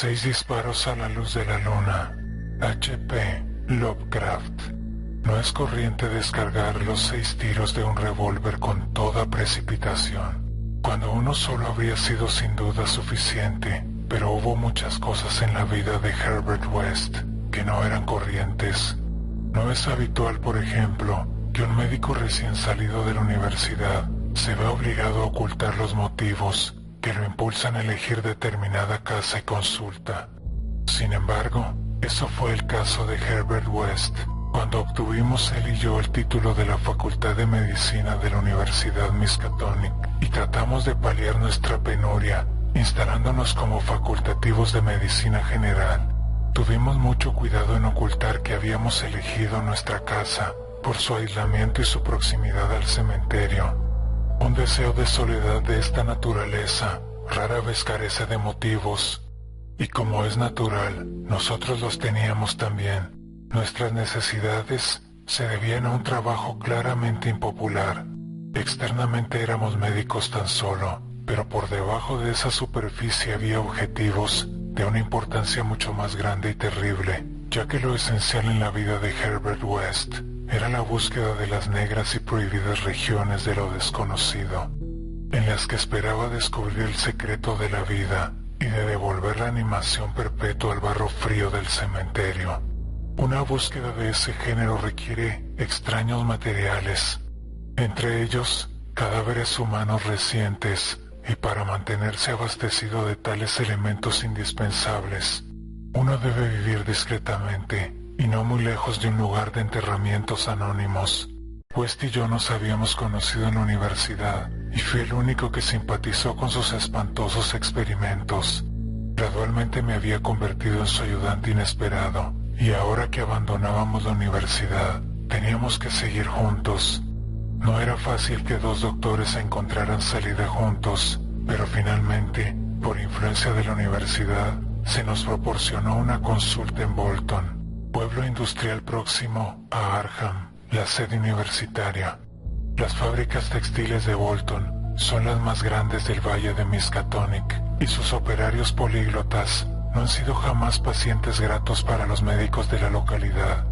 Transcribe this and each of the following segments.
6 disparos a la luz de la luna. H.P. Lovecraft. No es corriente descargar los 6 tiros de un revólver con toda precipitación, cuando uno solo habría sido sin duda suficiente, pero hubo muchas cosas en la vida de Herbert West que no eran corrientes. No es habitual, por ejemplo, que un médico recién salido de la universidad se vea obligado a ocultar los motivos que lo impulsan a elegir determinada casa y consulta. Sin embargo, eso fue el caso de Herbert West, cuando obtuvimos él y yo el título de la Facultad de Medicina de la Universidad Miskatonic y tratamos de paliar nuestra penuria, instalándonos como facultativos de medicina general. Tuvimos mucho cuidado en ocultar que habíamos elegido nuestra casa por su aislamiento y su proximidad al cementerio. Un deseo de soledad de esta naturaleza rara vez carece de motivos, y como es natural, nosotros los teníamos también. Nuestras necesidades se debían a un trabajo claramente impopular. Externamente éramos médicos tan solo, pero por debajo de esa superficie había objetivos de una importancia mucho más grande y terrible, ya que lo esencial en la vida de Herbert West era la búsqueda de las negras y prohibidas regiones de lo desconocido, en las que esperaba descubrir el secreto de la vida y de devolver la animación perpetua al barro frío del cementerio. Una búsqueda de ese género requiere extraños materiales, entre ellos cadáveres humanos recientes, y para mantenerse abastecido de tales elementos indispensables, uno debe vivir discretamente y no muy lejos de un lugar de enterramientos anónimos. West y yo nos habíamos conocido en la universidad y fui el único que simpatizó con sus espantosos experimentos. Gradualmente me había convertido en su ayudante inesperado, y ahora que abandonábamos la universidad, teníamos que seguir juntos. No era fácil que 2 doctores encontraran salida juntos, pero finalmente, por influencia de la universidad, se nos proporcionó una consulta en Bolton, pueblo industrial próximo a Arkham, la sede universitaria. Las fábricas textiles de Bolton son las más grandes del valle de Miskatonic, y sus operarios políglotas no han sido jamás pacientes gratos para los médicos de la localidad.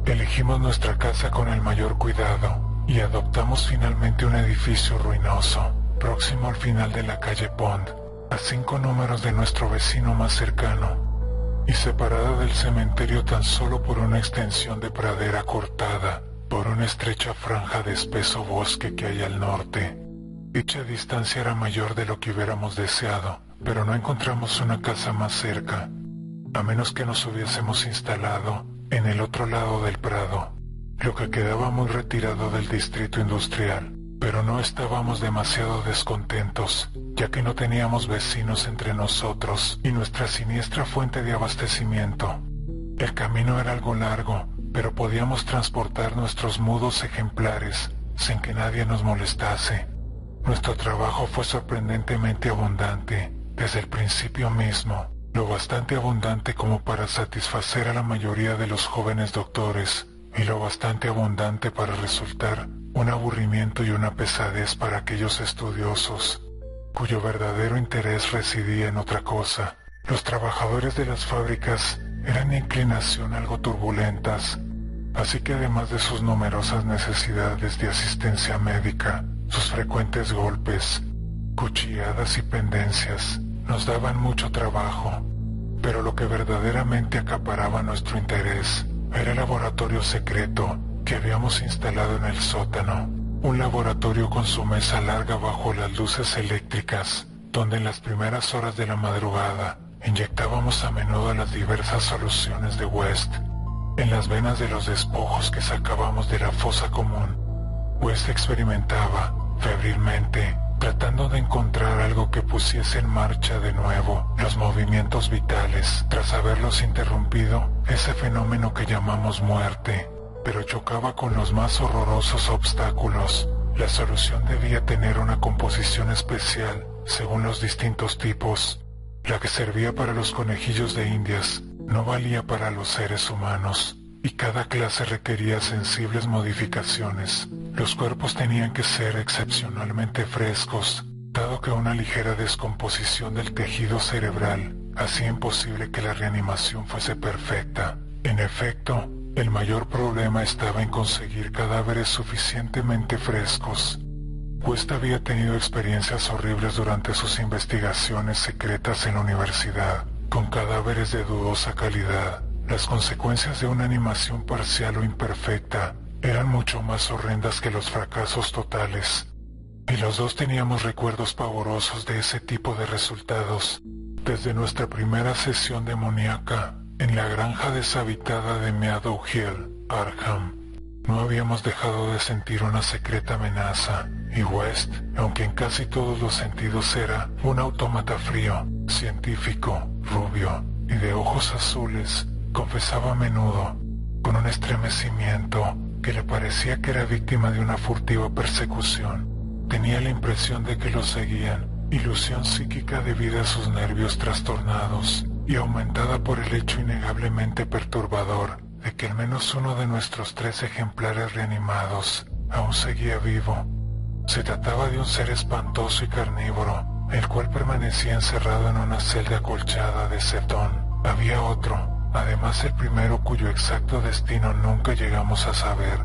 Elegimos nuestra casa con el mayor cuidado y adoptamos finalmente un edificio ruinoso, próximo al final de la calle Pond, a 5 números de nuestro vecino más cercano, y separada del cementerio tan solo por una extensión de pradera cortada por una estrecha franja de espeso bosque que hay al norte. Dicha distancia era mayor de lo que hubiéramos deseado, pero no encontramos una casa más cerca, a menos que nos hubiésemos instalado en el otro lado del prado, lo que quedaba muy retirado del distrito industrial, pero no estábamos demasiado descontentos, ya que no teníamos vecinos entre nosotros y nuestra siniestra fuente de abastecimiento. El camino era algo largo, pero podíamos transportar nuestros mudos ejemplares sin que nadie nos molestase. Nuestro trabajo fue sorprendentemente abundante desde el principio mismo, lo bastante abundante como para satisfacer a la mayoría de los jóvenes doctores, y lo bastante abundante para resultar un aburrimiento y una pesadez para aquellos estudiosos, cuyo verdadero interés residía en otra cosa. Los trabajadores de las fábricas eran de inclinación algo turbulentas, así que además de sus numerosas necesidades de asistencia médica, sus frecuentes golpes, cuchilladas y pendencias nos daban mucho trabajo, pero lo que verdaderamente acaparaba nuestro interés era el laboratorio secreto que habíamos instalado en el sótano, un laboratorio con su mesa larga bajo las luces eléctricas, donde en las primeras horas de la madrugada inyectábamos a menudo las diversas soluciones de West en las venas de los despojos que sacábamos de la fosa común. West experimentaba febrilmente, tratando de encontrar algo que pusiese en marcha de nuevo los movimientos vitales tras haberlos interrumpido ese fenómeno que llamamos muerte, pero chocaba con los más horrorosos obstáculos. La solución debía tener una composición especial según los distintos tipos. La que servía para los conejillos de Indias no valía para los seres humanos, y cada clase requería sensibles modificaciones. Los cuerpos tenían que ser excepcionalmente frescos, dado que una ligera descomposición del tejido cerebral hacía imposible que la reanimación fuese perfecta. En efecto, el mayor problema estaba en conseguir cadáveres suficientemente frescos. West había tenido experiencias horribles durante sus investigaciones secretas en la universidad, con cadáveres de dudosa calidad. Las consecuencias de una animación parcial o imperfecta eran mucho más horrendas que los fracasos totales. Y los dos teníamos recuerdos pavorosos de ese tipo de resultados. Desde nuestra primera sesión demoníaca en la granja deshabitada de Meadow Hill, Arkham, no habíamos dejado de sentir una secreta amenaza, y West, aunque en casi todos los sentidos era un autómata frío, científico, rubio y de ojos azules, confesaba a menudo, con un estremecimiento, que le parecía que era víctima de una furtiva persecución. Tenía la impresión de que lo seguían, ilusión psíquica debida a sus nervios trastornados y aumentada por el hecho innegablemente perturbador de que al menos uno de nuestros 3 ejemplares reanimados aún seguía vivo. Se trataba de un ser espantoso y carnívoro, el cual permanecía encerrado en una celda acolchada de cetón. Había otro, además el primero cuyo exacto destino nunca llegamos a saber.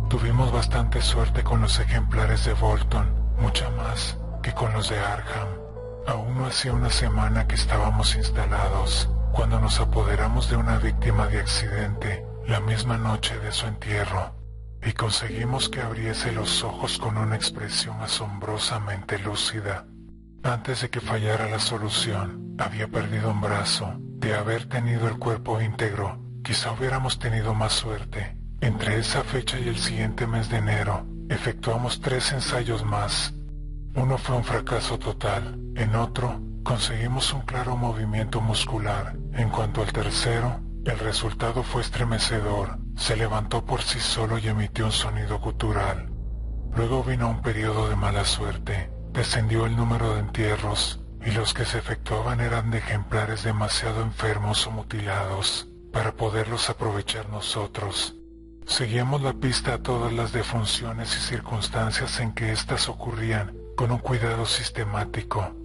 Tuvimos bastante suerte con los ejemplares de Bolton, mucha más que con los de Arkham. Aún no hacía una semana que estábamos instalados, cuando nos apoderamos de una víctima de accidente, la misma noche de su entierro, y conseguimos que abriese los ojos con una expresión asombrosamente lúcida. Antes de que fallara la solución, había perdido un brazo. De haber tenido el cuerpo íntegro, quizá hubiéramos tenido más suerte. Entre esa fecha y el siguiente mes de enero, efectuamos 3 ensayos más. Uno fue un fracaso total. En otro, conseguimos un claro movimiento muscular. En cuanto al tercero, el resultado fue estremecedor. Se levantó por sí solo y emitió un sonido gutural. Luego vino un periodo de mala suerte. Descendió el número de entierros, y los que se efectuaban eran de ejemplares demasiado enfermos o mutilados para poderlos aprovechar nosotros. Seguíamos la pista a todas las defunciones y circunstancias en que éstas ocurrían con un cuidado sistemático.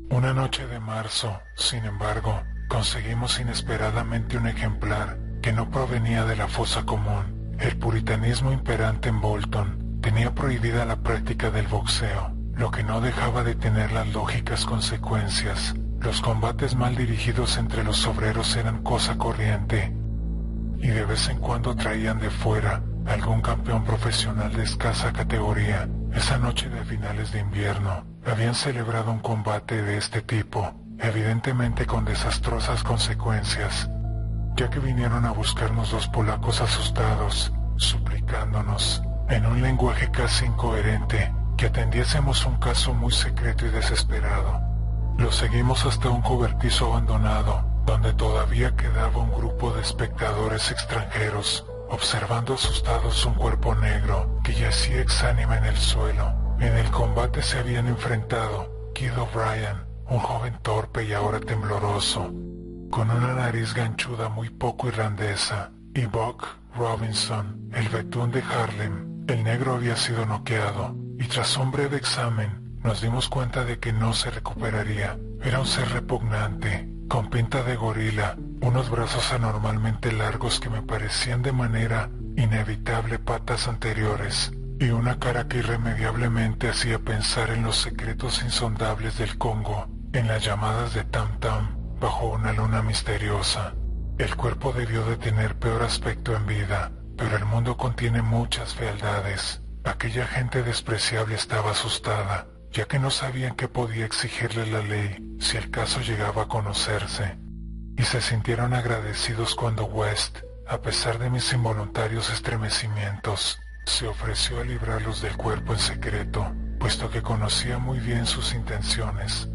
Una noche de marzo, sin embargo, conseguimos inesperadamente un ejemplar que no provenía de la fosa común. El puritanismo imperante en Bolton tenía prohibida la práctica del boxeo, lo que no dejaba de tener las lógicas consecuencias. Los combates mal dirigidos entre los obreros eran cosa corriente, y de vez en cuando traían de fuera algún campeón profesional de escasa categoría. Esa noche de finales de invierno, habían celebrado un combate de este tipo, evidentemente con desastrosas consecuencias, ya que vinieron a buscarnos 2 polacos asustados, suplicándonos, en un lenguaje casi incoherente, que atendiésemos un caso muy secreto y desesperado. Los seguimos hasta un cobertizo abandonado, donde todavía quedaba un grupo de espectadores extranjeros, observando asustados un cuerpo negro que yacía exánime en el suelo. En el combate se habían enfrentado Kid O'Brien, un joven torpe y ahora tembloroso, con una nariz ganchuda muy poco irlandesa, y Buck Robinson, el betún de Harlem. El negro había sido noqueado, y tras un breve examen, nos dimos cuenta de que no se recuperaría. Era un ser repugnante, con pinta de gorila, unos brazos anormalmente largos que me parecían de manera inevitable patas anteriores, y una cara que irremediablemente hacía pensar en los secretos insondables del Congo, en las llamadas de Tam Tam, bajo una luna misteriosa. El cuerpo debió de tener peor aspecto en vida, pero el mundo contiene muchas fealdades. Aquella gente despreciable estaba asustada, ya que no sabían qué podía exigirle la ley si el caso llegaba a conocerse, y se sintieron agradecidos cuando West, a pesar de mis involuntarios estremecimientos, se ofreció a librarlos del cuerpo en secreto, puesto que conocía muy bien sus intenciones.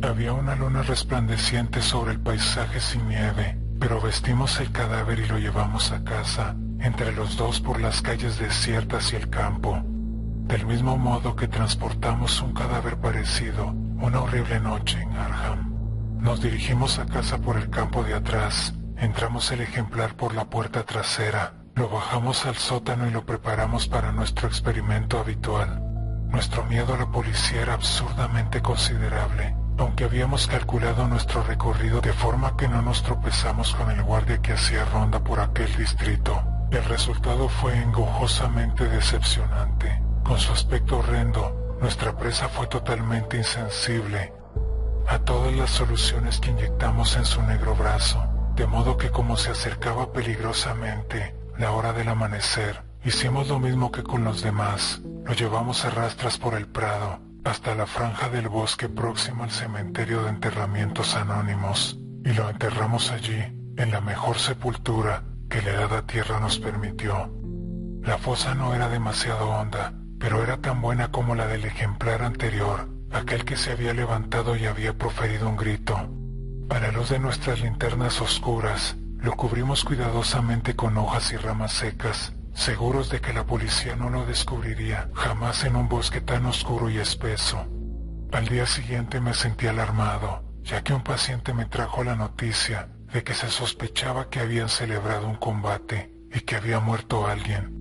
Había una luna resplandeciente sobre el paisaje sin nieve, pero vestimos el cadáver y lo llevamos a casa, entre los dos por las calles desiertas y el campo. Del mismo modo que transportamos un cadáver parecido una horrible noche en Arkham. Nos dirigimos a casa por el campo de atrás, entramos el ejemplar por la puerta trasera, lo bajamos al sótano y lo preparamos para nuestro experimento habitual. Nuestro miedo a la policía era absurdamente considerable, aunque habíamos calculado nuestro recorrido de forma que no nos tropezamos con el guardia que hacía ronda por aquel distrito. El resultado fue engojosamente decepcionante. Con su aspecto horrendo, nuestra presa fue totalmente insensible a todas las soluciones que inyectamos en su negro brazo, de modo que como se acercaba peligrosamente la hora del amanecer, hicimos lo mismo que con los demás. Lo llevamos a rastras por el prado, hasta la franja del bosque próxima al cementerio de enterramientos anónimos, y lo enterramos allí, en la mejor sepultura que la helada tierra nos permitió. La fosa no era demasiado honda, pero era tan buena como la del ejemplar anterior, aquel que se había levantado y había proferido un grito. A la luz de nuestras linternas oscuras, lo cubrimos cuidadosamente con hojas y ramas secas, seguros de que la policía no lo descubriría jamás en un bosque tan oscuro y espeso. Al día siguiente me sentí alarmado, ya que un paciente me trajo la noticia de que se sospechaba que habían celebrado un combate y que había muerto alguien.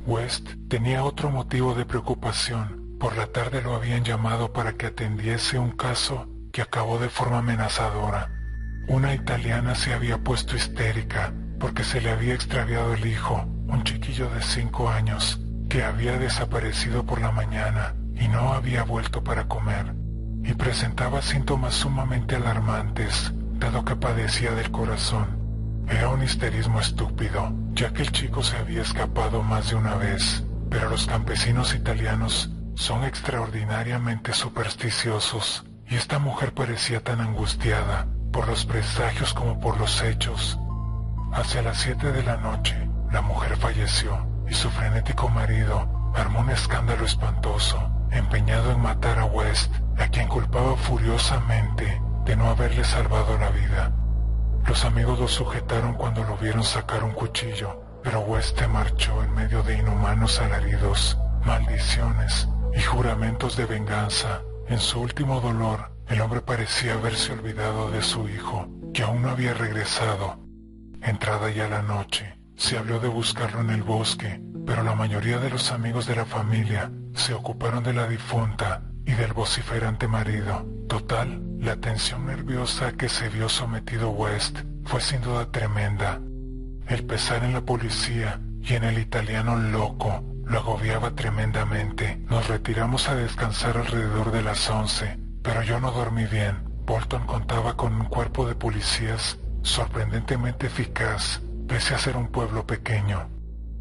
West tenía otro motivo de preocupación. Por la tarde lo habían llamado para que atendiese un caso que acabó de forma amenazadora. Una italiana se había puesto histérica porque se le había extraviado el hijo, un chiquillo de 5 años, que había desaparecido por la mañana y no había vuelto para comer, y presentaba síntomas sumamente alarmantes, dado que padecía del corazón. Era un histerismo estúpido, ya que el chico se había escapado más de una vez, pero los campesinos italianos son extraordinariamente supersticiosos, y esta mujer parecía tan angustiada, por los presagios como por los hechos. Hacia las 7 de la noche, la mujer falleció, y su frenético marido armó un escándalo espantoso, empeñado en matar a West, a quien culpaba furiosamente de no haberle salvado la vida. Los amigos lo sujetaron cuando lo vieron sacar un cuchillo, pero West se marchó en medio de inhumanos alaridos, maldiciones y juramentos de venganza. En su último dolor, el hombre parecía haberse olvidado de su hijo, que aún no había regresado. Entrada ya la noche, se habló de buscarlo en el bosque, pero la mayoría de los amigos de la familia se ocuparon de la difunta y del vociferante marido. Total, la tensión nerviosa a que se vio sometido West fue sin duda tremenda. El pesar en la policía y en el italiano loco lo agobiaba tremendamente. Nos retiramos a descansar alrededor de las 11, pero yo no dormí bien. Bolton contaba con un cuerpo de policías sorprendentemente eficaz, pese a ser un pueblo pequeño,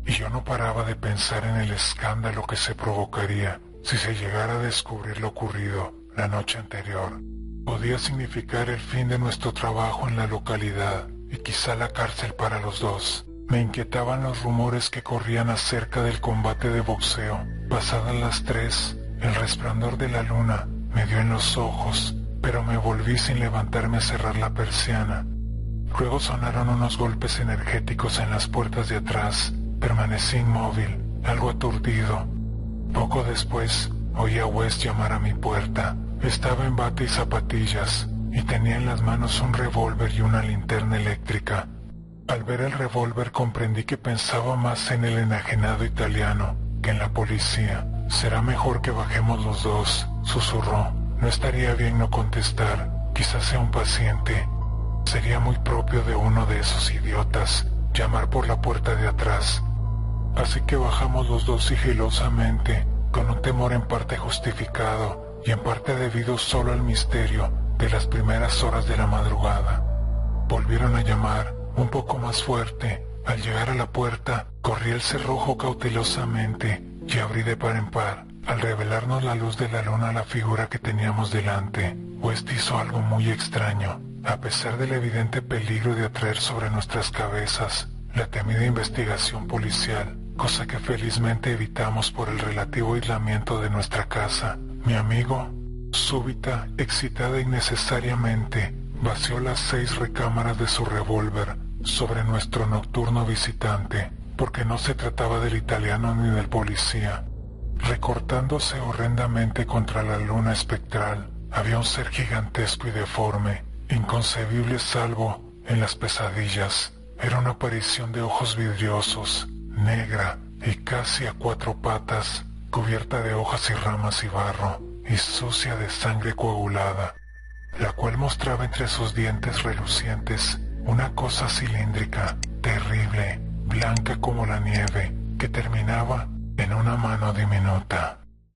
y yo no paraba de pensar en el escándalo que se provocaría si se llegara a descubrir lo ocurrido la noche anterior. Podía significar el fin de nuestro trabajo en la localidad y quizá la cárcel para los dos. Me inquietaban los rumores que corrían acerca del combate de boxeo. Pasadas las 3, el resplandor de la luna me dio en los ojos, pero me volví sin levantarme a cerrar la persiana. Luego sonaron unos golpes energéticos en las puertas de atrás. Permanecí inmóvil, algo aturdido. Poco después, oí a West llamar a mi puerta. Estaba en bata y zapatillas, y tenía en las manos un revólver y una linterna eléctrica. Al ver el revólver comprendí que pensaba más en el enajenado italiano que en la policía. «Será mejor que bajemos los dos», susurró. «No estaría bien no contestar. Quizás sea un paciente. Sería muy propio de uno de esos idiotas llamar por la puerta de atrás». Así que bajamos los dos sigilosamente, con un temor en parte justificado y en parte debido solo al misterio de las primeras horas de la madrugada. Volvieron a llamar, un poco más fuerte. Al llegar a la puerta, corrí el cerrojo cautelosamente y abrí de par en par. Al revelarnos la luz de la luna la figura que teníamos delante, West hizo algo muy extraño. A pesar del evidente peligro de atraer sobre nuestras cabezas la temida investigación policial, cosa que felizmente evitamos por el relativo aislamiento de nuestra casa, mi amigo, súbita, excitada innecesariamente, vació las 6 recámaras de su revólver sobre nuestro nocturno visitante, porque no se trataba del italiano ni del policía. Recortándose horrendamente contra la luna espectral, había un ser gigantesco y deforme, inconcebible salvo en las pesadillas. Era una aparición de ojos vidriosos, negra y casi a 4 patas, cubierta de hojas y ramas y barro, y sucia de sangre coagulada. la cual mostraba entre sus dientes relucientes una cosa cilíndrica, terrible, blanca como la nieve, que terminaba en una mano diminuta.